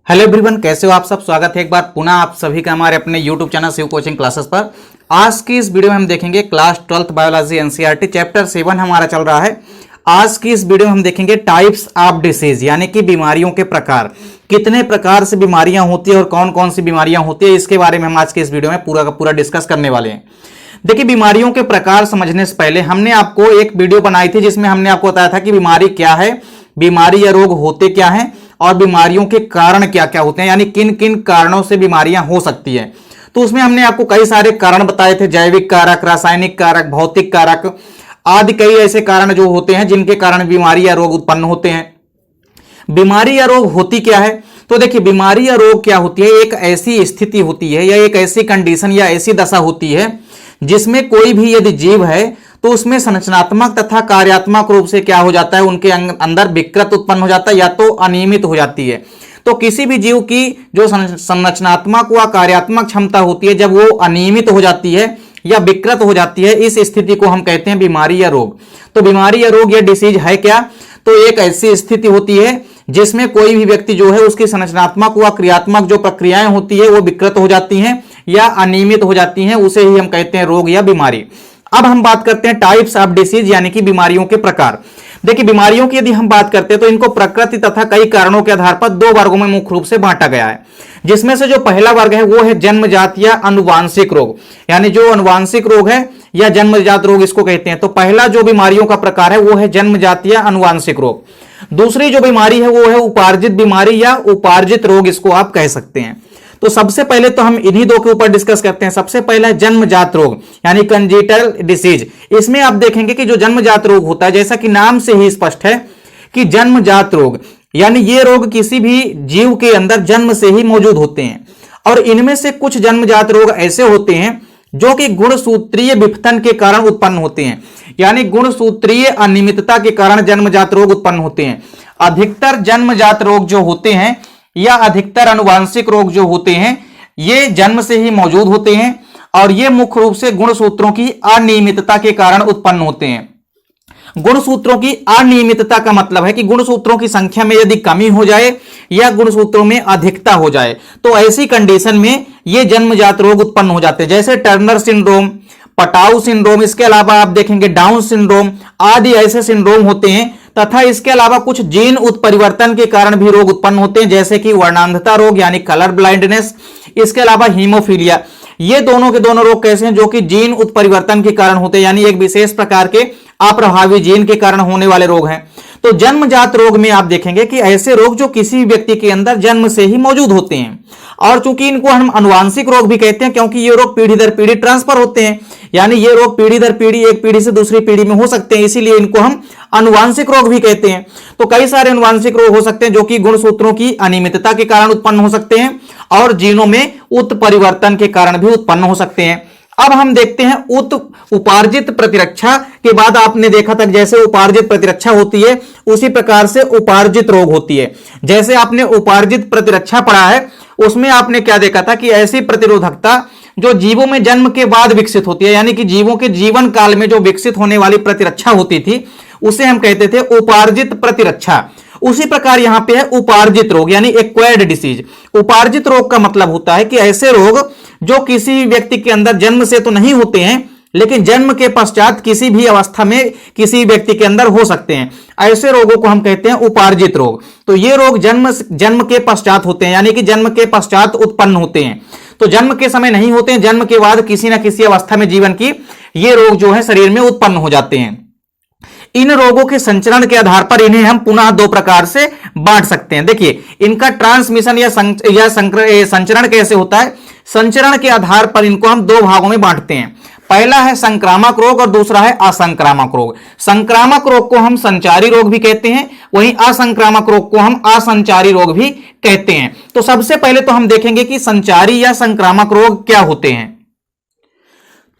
Hello everyone, कैसे हो आप सब। स्वागत है एक बार पुनः आप सभी का हमारे अपने YouTube channel Shiv coaching classes पर। आज की इस वीडियो में हम देखेंगे class 12th biology NCERT chapter 7 हमारा चल रहा है। आज की इस वीडियो में हम देखेंगे टाइप्स ऑफ डिसीज, यानी कि बीमारियों के प्रकार। कितने प्रकार से बीमारियां होती है और कौन कौन सी बीमारियां होती है, इसके बारे में हम आज के इस वीडियो में पूरा का पूरा डिस्कस करने वाले हैं। देखिए, बीमारियों के प्रकार समझने से पहले हमने आपको एक वीडियो बनाई थी जिसमें हमने आपको बताया था कि बीमारी क्या है, बीमारी या रोग होते क्या हैं और बीमारियों के कारण क्या क्या होते हैं, यानी किन किन कारणों से बीमारियां हो सकती है। तो उसमें हमने आपको कई सारे कारण बताए थे, जैविक कारक, रासायनिक कारक, भौतिक कारक आदि कई ऐसे कारण जो होते हैं जिनके कारण बीमारी या रोग उत्पन्न होते हैं। बीमारी या रोग होती क्या है, तो देखिए बीमारी या रोग क्या होती है, एक ऐसी स्थिति होती है या एक ऐसी कंडीशन या ऐसी दशा होती है जिसमें कोई भी यदि जीव है तो उसमें संरचनात्मक तथा कार्यात्मक रूप से क्या हो जाता है, उनके अंदर विकृत उत्पन्न हो जाता है या तो अनियमित हो जाती है। तो किसी भी जीव की जो संरचनात्मक व कार्यात्मक क्षमता होती है, जब वो अनियमित हो जाती है या विकृत हो जाती है, इस स्थिति को हम कहते हैं बीमारी या रोग। तो बीमारी या रोग या डिसीज है क्या, तो एक ऐसी स्थिति होती है जिसमें कोई भी व्यक्ति जो है उसकी संरचनात्मक व क्रियात्मक जो प्रक्रियाएं होती है वो विकृत हो जाती हैं या अनियमित हो जाती हैं, उसे ही हम कहते हैं रोग या बीमारी। अब हम बात करते हैं टाइप्स ऑफ डिसीज, यानी कि बीमारियों के प्रकार। देखिए, बीमारियों की यदि हम बात करते हैं तो इनको प्रकृति तथा कई कारणों के आधार पर दो वर्गों में मुख्य रूप से बांटा गया है, जिसमें से जो पहला वर्ग है वो है जन्मजात या अनुवांशिक रोग, यानी जो अनुवांशिक रोग है या जन्मजात रोग इसको कहते हैं। तो पहला जो बीमारियों का प्रकार है वो है जन्मजात या अनुवांशिक रोग। दूसरी जो बीमारी है वो है उपार्जित बीमारी या उपार्जित रोग, इसको आप कह सकते हैं। तो सबसे पहले तो हम इन्हीं दो के ऊपर डिस्कस करते हैं। सबसे पहला है जन्मजात रोग, यानी कंजेनिटल डिसीज। इसमें आप देखेंगे कि जो जन्मजात रोग होता है, जैसा कि नाम से ही स्पष्ट है कि जन्मजात रोग, यानी ये रोग किसी भी जीव के अंदर जन्म से ही मौजूद होते हैं। और इनमें से कुछ जन्मजात रोग ऐसे होते हैं जो कि गुणसूत्रीय विफतन के कारण उत्पन्न होते हैं, यानी गुणसूत्रीय अनियमितता के कारण जन्मजात रोग उत्पन्न होते हैं। अधिकतर जन्मजात रोग जो होते हैं या अधिकतर अनुवांशिक रोग जो होते हैं ये जन्म से ही मौजूद होते हैं और ये मुख्य रूप से गुणसूत्रों की अनियमितता के कारण उत्पन्न होते हैं। गुणसूत्रों की अनियमितता का मतलब है कि गुणसूत्रों की संख्या में यदि कमी हो जाए या गुणसूत्रों में अधिकता हो जाए तो ऐसी कंडीशन में ये जन्मजात रोग उत्पन्न हो जाते हैं, जैसे टर्नर सिंड्रोम, पटाउ सिंड्रोम, इसके अलावा आप देखेंगे डाउन सिंड्रोम आदि ऐसे सिंड्रोम होते हैं। तथा इसके अलावा कुछ जीन उत्परिवर्तन के कारण भी रोग उत्पन्न होते हैं, जैसे कि वर्णांधता रोग यानी कलर ब्लाइंडनेस, इसके अलावा हीमोफीलिया। ये दोनों के दोनों रोग कैसे हैं, जो कि जीन उत्परिवर्तन के कारण होते हैं, यानी एक विशेष प्रकार के अप्रभावी जीन के कारण होने वाले रोग हैं। तो जन्मजात रोग में आप देखेंगे कि ऐसे रोग जो किसी व्यक्ति के अंदर जन्म से ही मौजूद होते हैं, और चूंकि इनको हम अनुवांशिक रोग भी कहते हैं क्योंकि ये रोग पीढ़ी दर पीढ़ी ट्रांसफर होते हैं, यानी ये रोग पीढ़ी दर पीढ़ी एक पीढ़ी से दूसरी पीढ़ी में हो सकते हैं, इसीलिए इनको हम अनुवांशिक रोग भी कहते हैं। तो कई सारे अनुवांशिक रोग हो सकते हैं जो कि गुणसूत्रों की अनियमितता के कारण उत्पन्न हो सकते हैं और जीनों में उत्परिवर्तन के कारण भी उत्पन्न हो सकते हैं। अब हम देखते हैं उपार्जित प्रतिरक्षा के बाद आपने देखा था जैसे उपार्जित प्रतिरक्षा होती है उसी प्रकार से उपार्जित रोग होती है। जैसे आपने उपार्जित प्रतिरक्षा पढ़ा है उसमें आपने क्या देखा था कि ऐसी प्रतिरोधकता जो जीवों में जन्म के बाद विकसित होती है, यानी कि जीवों के जीवन काल में जो विकसित होने वाली प्रतिरक्षा होती थी उसे हम कहते थे उपार्जित प्रतिरक्षा। उसी प्रकार यहां पे है उपार्जित रोग, यानी एक्वायर्ड डिसीज। उपार्जित रोग का मतलब होता है कि ऐसे रोग जो किसी व्यक्ति के अंदर जन्म से तो नहीं होते हैं लेकिन जन्म के पश्चात किसी भी अवस्था में किसी व्यक्ति के अंदर हो सकते हैं, ऐसे रोगों को हम कहते हैं उपार्जित रोग। तो ये रोग जन्म के पश्चात होते हैं, यानी कि जन्म के पश्चात उत्पन्न होते हैं। तो जन्म के समय नहीं होते हैं, जन्म के बाद किसी ना किसी अवस्था में जीवन की ये रोग जो है शरीर में उत्पन्न हो जाते हैं। इन रोगों के संचरण के आधार पर इन्हें हम पुनः दो प्रकार से बांट सकते हैं। देखिए, इनका ट्रांसमिशन या संचरण कैसे होता है। संचरण के आधार पर इनको हम दो भागों में बांटते हैं। पहला है संक्रामक रोग और दूसरा है असंक्रामक रोग। संक्रामक रोग को हम संचारी रोग भी कहते हैं, वहीं असंक्रामक रोग को हम असंचारी रोग भी कहते हैं। तो सबसे पहले तो हम देखेंगे कि संचारी या संक्रामक रोग क्या होते हैं।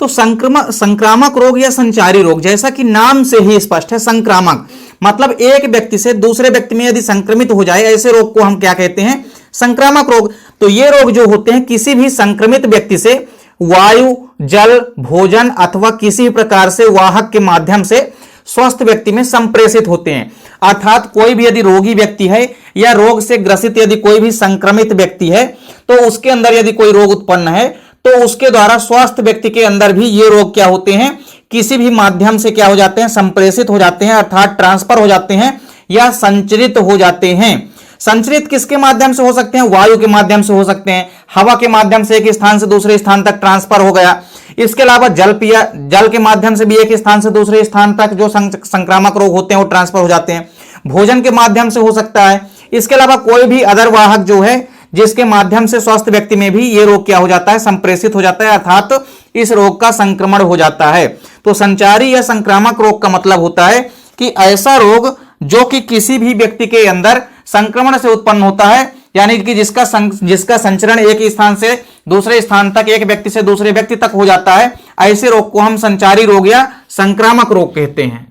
तो संक्रामक रोग या संचारी रोग, जैसा कि नाम से ही स्पष्ट है, संक्रामक मतलब एक व्यक्ति से दूसरे व्यक्ति में यदि संक्रमित हो जाए, ऐसे रोग को हम क्या कहते हैं, संक्रामक रोग। तो ये रोग जो होते हैं किसी भी संक्रमित व्यक्ति से वायु, जल, भोजन अथवा किसी प्रकार से वाहक के माध्यम से स्वस्थ व्यक्ति में संप्रेषित होते हैं। अर्थात कोई भी यदि रोगी व्यक्ति है या रोग से ग्रसित यदि कोई भी संक्रमित व्यक्ति है तो उसके अंदर यदि कोई रोग उत्पन्न है तो उसके द्वारा स्वस्थ व्यक्ति के अंदर भी ये रोग क्या होते हैं, किसी भी माध्यम से क्या हो जाते हैं, संप्रेषित हो जाते हैं, अर्थात ट्रांसफर हो जाते हैं या संचरित हो जाते हैं। संचरित किसके माध्यम से हो सकते हैं? वायु के माध्यम से हो सकते हैं, हवा के माध्यम से एक स्थान से दूसरे स्थान तक ट्रांसफर हो गया। इसके अलावा जल के माध्यम से भी एक स्थान से दूसरे स्थान तक जो संक्रामक रोग होते हैं वो ट्रांसफर हो जाते हैं। भोजन के माध्यम से हो सकता है। इसके अलावा कोई भी अदर वाहक जो है जिसके माध्यम से स्वस्थ व्यक्ति में भी ये रोग क्या हो जाता है, संप्रेषित हो जाता है, अर्थात इस रोग का संक्रमण हो जाता है। तो संचारी या संक्रामक रोग का मतलब होता है कि ऐसा रोग जो कि किसी भी व्यक्ति के अंदर संक्रमण से उत्पन्न होता है, यानी कि जिसका संचरण एक स्थान से दूसरे स्थान तक, एक व्यक्ति से दूसरे व्यक्ति तक हो जाता है, ऐसे रोग को हम संचारी रोग या संक्रामक रोग कहते हैं।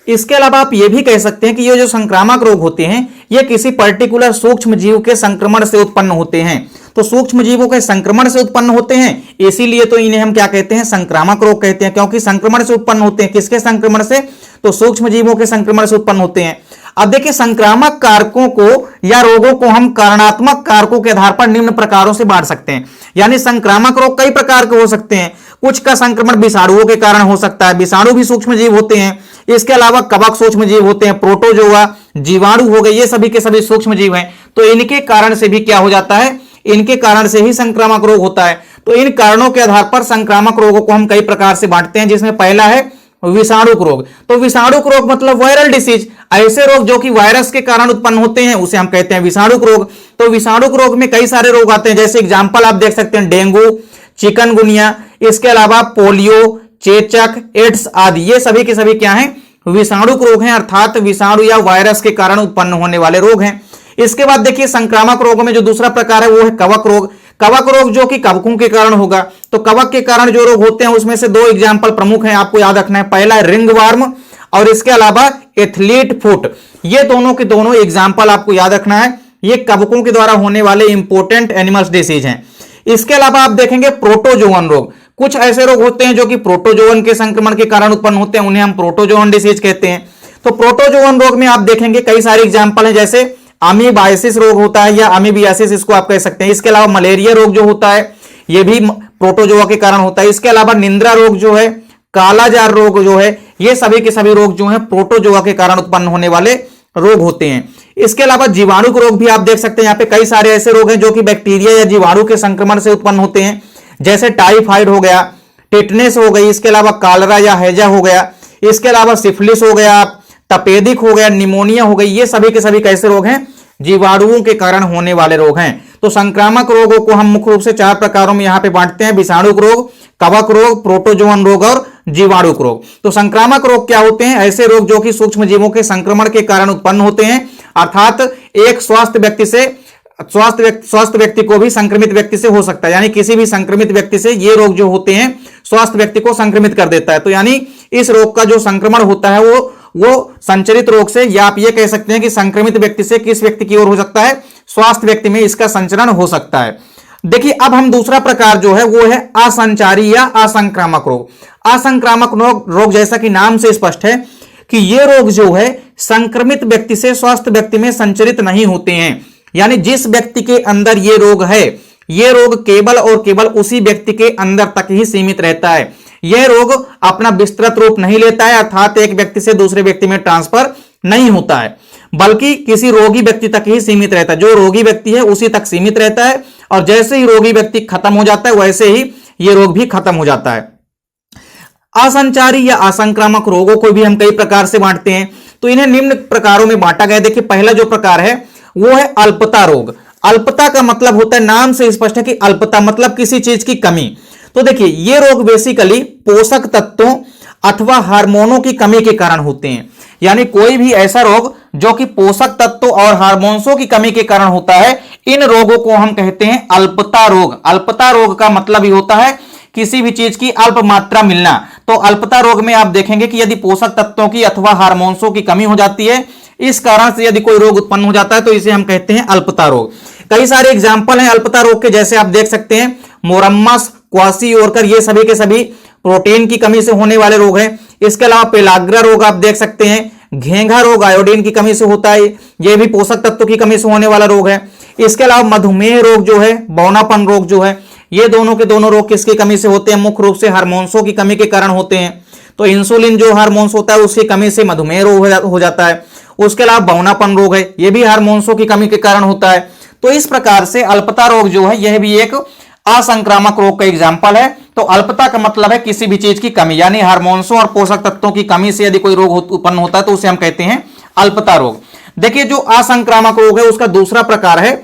इसके अलावा आप ये भी कह सकते हैं कि ये जो संक्रामक रोग होते हैं ये किसी पर्टिकुलर सूक्ष्म जीव के संक्रमण से उत्पन्न होते हैं। तो सूक्ष्म जीवों के संक्रमण से उत्पन्न होते हैं, इसीलिए तो इन्हें हम क्या कहते हैं, संक्रामक रोग कहते हैं, क्योंकि संक्रमण से उत्पन्न होते हैं। किसके संक्रमण से? तो सूक्ष्म जीवों के संक्रमण से उत्पन्न होते हैं। अब देखिए, संक्रामक कारकों को या रोगों को हम कारणात्मक कारकों के आधार पर निम्न प्रकारों से बांट सकते हैं। यानी संक्रामक रोग कई प्रकार के हो सकते हैं। कुछ का संक्रमण विषाणुओं के कारण हो सकता है, विषाणु भी सूक्ष्म जीव होते हैं। इसके अलावा कवक सूक्ष्म जीव होते हैं, प्रोटोजोआ, जीवाणु हो गए, ये सभी के सभी सूक्ष्म जीव हैं। तो इनके कारण से भी क्या हो जाता है, इनके कारण से ही संक्रामक रोग होता है। तो इन कारणों के आधार पर संक्रामक रोगों को हम कई प्रकार से बांटते हैं, जिसमें पहला है विषाणुक रोग। तो विषाणुक रोग मतलब वायरल डिसीज, ऐसे रोग जो कि वायरस के कारण उत्पन्न होते हैं उसे हम कहते हैं विषाणुक रोग। तो विषाणुक रोग में कई सारे रोग आते हैं, जैसे एग्जांपल आप देख सकते हैं डेंगू, चिकनगुनिया, इसके अलावा पोलियो, चेचक, एड्स आदि, ये सभी के सभी क्या हैं, विषाणुक रोग हैं, अर्थात विषाणु या वायरस के कारण उत्पन्न होने वाले रोग हैं। इसके बाद देखिए, संक्रामक रोगों में जो दूसरा प्रकार है वो है कवक रोग। कवक रोग जो कि कवकों के कारण होगा। तो कवक के कारण जो रोग होते हैं उसमें से दो एग्जाम्पल प्रमुख हैं, आपको याद रखना है। पहला है रिंगवर्म और इसके अलावा एथलीट फुट। ये दोनों के दोनों एग्जाम्पल आपको याद रखना है। ये कवकों के द्वारा होने वाले इंपोर्टेंट एनिमल्स डिसीज हैं। इसके अलावा आप देखेंगे प्रोटोजोअन रोग। कुछ ऐसे रोग होते हैं जो कि प्रोटोजोअन के संक्रमण के कारण उत्पन्न होते हैं, उन्हें हम प्रोटोजोअन डिसीज कहते हैं। तो प्रोटोजोअन रोग में आप देखेंगे कई सारे एग्जाम्पल हैं, जैसे अमीबाइसिस रोग होता है या अमीबियासिस इसको आप कह सकते हैं। इसके अलावा मलेरिया रोग जो होता है ये भी प्रोटोजोआ के कारण होता है। इसके अलावा निंद्रा रोग जो है, कालाजार रोग जो है, ये सभी के सभी रोग जो है प्रोटोजोआ के कारण उत्पन्न होने वाले रोग होते हैं। इसके अलावा जीवाणु रोग भी आप देख सकते हैं। यहाँ पे कई सारे ऐसे रोग हैं जो कि बैक्टीरिया या जीवाणु के संक्रमण से उत्पन्न होते हैं, जैसे टाइफाइड हो गया, टिटनेस हो गई, इसके अलावा कालरा या हैजा हो गया, इसके अलावा सिफिलिस हो गया, तपेदिक हो गया, निमोनिया हो गई। ये सभी के सभी कैसे रोग हैं, जीवाणुओं के कारण होने वाले रोग हैं। तो संक्रामक रोगों को हम मुख्य रूप से चार प्रकारों में यहां पे बांटते हैं, विषाणुक रोग, कवक रोग, प्रोटोजोअन रोग और जीवाणुक रोग। तो संक्रामक रोग क्या होते हैं, ऐसे रोग जो कि सूक्ष्म जीवों के संक्रमण के कारण उत्पन्न होते हैं, अर्थात एक स्वस्थ व्यक्ति को भी संक्रमित व्यक्ति से हो सकता है, यानी किसी भी संक्रमित व्यक्ति से ये रोग जो होते हैं स्वस्थ व्यक्ति को संक्रमित कर देता है। तो यानी इस रोग का जो संक्रमण होता है वो संचरित रोग से, या आप ये कह सकते हैं कि संक्रमित व्यक्ति से किस व्यक्ति की ओर हो सकता है, स्वास्थ्य व्यक्ति में इसका संचरण हो सकता है। देखिए, अब हम दूसरा प्रकार जो है वो है असंचारी या असंक्रामक रोग। असंक्रामक रोग जैसा कि नाम से स्पष्ट है कि ये रोग जो है संक्रमित व्यक्ति से स्वस्थ व्यक्ति में संचरित नहीं होते हैं। यानी जिस व्यक्ति के अंदर ये रोग है, ये रोग केवल और केवल उसी व्यक्ति के अंदर तक ही सीमित रहता है। यह रोग अपना विस्तृत रूप नहीं लेता है, अर्थात एक व्यक्ति से दूसरे व्यक्ति में ट्रांसफर नहीं होता है, बल्कि किसी रोगी व्यक्ति तक ही सीमित रहता है। जो रोगी व्यक्ति है उसी तक सीमित रहता है, और जैसे ही रोगी व्यक्ति खत्म हो जाता है वैसे ही यह रोग भी खत्म हो जाता है। असंचारी या असंक्रामक रोगों को भी हम कई प्रकार से बांटते हैं। तो इन्हें निम्न प्रकारों में बांटा गया। देखिए, पहला जो प्रकार है वो है अल्पता रोग। अल्पता का मतलब होता है, नाम से स्पष्ट है कि अल्पता मतलब किसी चीज की कमी। तो देखिए, ये रोग बेसिकली पोषक तत्वों अथवा हार्मोनों की कमी के कारण होते हैं। यानी कोई भी ऐसा रोग जो कि पोषक तत्वों और हार्मोन्सों की कमी के कारण होता है, इन रोगों को हम कहते हैं अल्पता रोग। अल्पता रोग का मतलब ही होता है किसी भी चीज की अल्प मात्रा मिलना। तो अल्पता रोग में आप देखेंगे कि यदि पोषक तत्वों की अथवा हार्मोन्सों की कमी हो जाती है, इस कारण से यदि कोई रोग उत्पन्न हो जाता है, तो इसे हम कहते हैं अल्पता रोग। कई सारे एग्जाम्पल हैं अल्पता रोग के, जैसे आप देख सकते हैं मोरम्मस, क्वासी ओरकर, ये सभी के सभी प्रोटीन की कमी से होने वाले रोग हैं। इसके अलावा पेलाग्रा रोग आप देख सकते हैं, घेंघा रोग आयोडीन की कमी से होता है, यह भी पोषक तत्व की कमी से होने वाला रोग है। इसके अलावा मधुमेह रोग जो है, बौनापन रोग जो है, ये दोनों के दोनों रोग किसकी कमी से होते हैं? मुख्य रूप से हार्मोन्सों की कमी के कारण होते हैं। तो इंसुलिन जो हार्मोन्स होता है उसकी कमी से मधुमेह रोग हो जाता है। उसके अलावा बौनापन रोग है, यह भी हार्मोन्सों की कमी के कारण होता है। तो इस प्रकार से अल्पता रोग जो है यह भी एक असंक्रामक रोग का एग्जाम्पल है। तो अल्पता का मतलब है किसी भी चीज की कमी, यानी हार्मोन्सों और पोषक तत्वों की कमी से यदि कोई रोग उत्पन्न होता है तो उसे हम कहते हैं अल्पता रोग। देखिए, जो असंक्रामक रोग है उसका दूसरा प्रकार है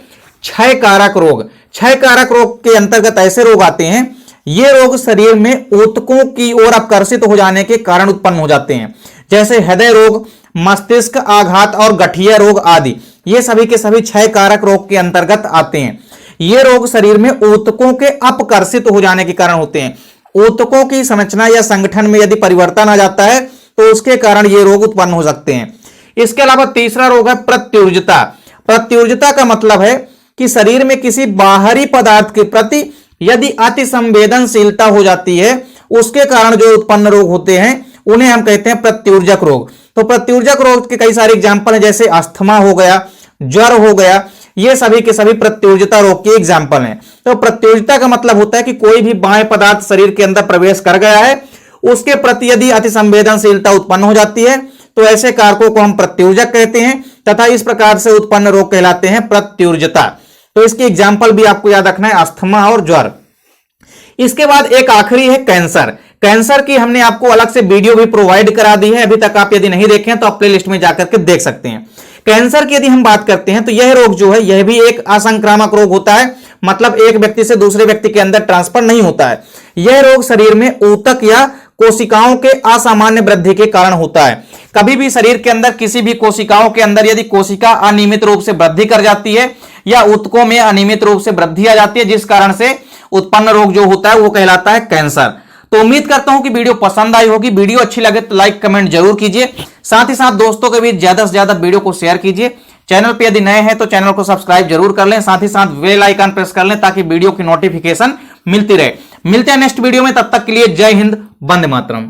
क्षय कारक रोग। क्षय कारक रोग के अंतर्गत ऐसे रोग आते हैं, ये रोग शरीर में ऊतकों की ओर आकर्षित हो जाने के कारण उत्पन्न हो जाते हैं, जैसे हृदय रोग, मस्तिष्क आघात और गठिया रोग आदि। ये सभी के सभी क्षय कारक रोग के अंतर्गत आते हैं। ये रोग शरीर में ऊतकों के अपकर्षित हो जाने के कारण होते हैं। ऊतकों की संरचना या संगठन में यदि परिवर्तन आ जाता है तो उसके कारण ये रोग उत्पन्न हो सकते हैं। इसके अलावा तीसरा रोग है प्रत्युर्जता। प्रत्युर्जता का मतलब है कि शरीर में किसी बाहरी पदार्थ के प्रति यदि अति संवेदनशीलता हो जाती है, उसके कारण जो उत्पन्न रोग होते हैं उन्हें हम कहते हैं प्रत्युर्जक रोग। तो प्रत्युर्जक रोग के कई सारे एग्जाम्पल हैं, जैसे अस्थमा हो गया, ज्वर हो गया, ये सभी के सभी प्रत्युर्जता रोग के एग्जाम्पल हैं। तो प्रत्युर्जता का मतलब होता है कि कोई भी बाह्य पदार्थ शरीर के अंदर प्रवेश कर गया है, उसके प्रति यदि अति संवेदनशीलता उत्पन्न हो जाती है तो ऐसे कारकों को हम प्रत्युर्जक कहते हैं तथा इस प्रकार से उत्पन्न रोग कहलाते हैं प्रत्युर्जता। तो इसके एग्जाम्पल भी आपको याद रखना है, अस्थमा और ज्वर। इसके बाद एक आखिरी है कैंसर। कैंसर की हमने आपको अलग से वीडियो भी प्रोवाइड करा दी है, अभी तक आप यदि नहीं देखें तो आप प्ले लिस्ट में जाकर के देख सकते हैं। कैंसर की यदि हम बात करते हैं तो यह रोग जो है यह भी एक असंक्रामक रोग होता है, मतलब एक व्यक्ति से दूसरे व्यक्ति के अंदर ट्रांसफर नहीं होता है। यह रोग शरीर में ऊतक या कोशिकाओं के असामान्य वृद्धि के कारण होता है। कभी भी शरीर के अंदर किसी भी कोशिकाओं के अंदर यदि कोशिका अनियमित रूप से वृद्धि कर जाती है या ऊतकों में अनियमित रूप से वृद्धि आ जाती है, जिस कारण से उत्पन्न रोग जो होता है वो कहलाता है कैंसर। तो उम्मीद करता हूं कि वीडियो पसंद आई होगी। वीडियो अच्छी लगे तो लाइक कमेंट जरूर कीजिए, साथ ही साथ दोस्तों के बीच ज्यादा से ज्यादा वीडियो को शेयर कीजिए। चैनल पे यदि नए हैं तो चैनल को सब्सक्राइब जरूर कर लें, साथ ही साथ बेल आइकन प्रेस कर लें ताकि वीडियो की नोटिफिकेशन मिलती रहे। मिलते हैं नेक्स्ट वीडियो में, तब तक के लिए जय हिंद, वंदे मातरम।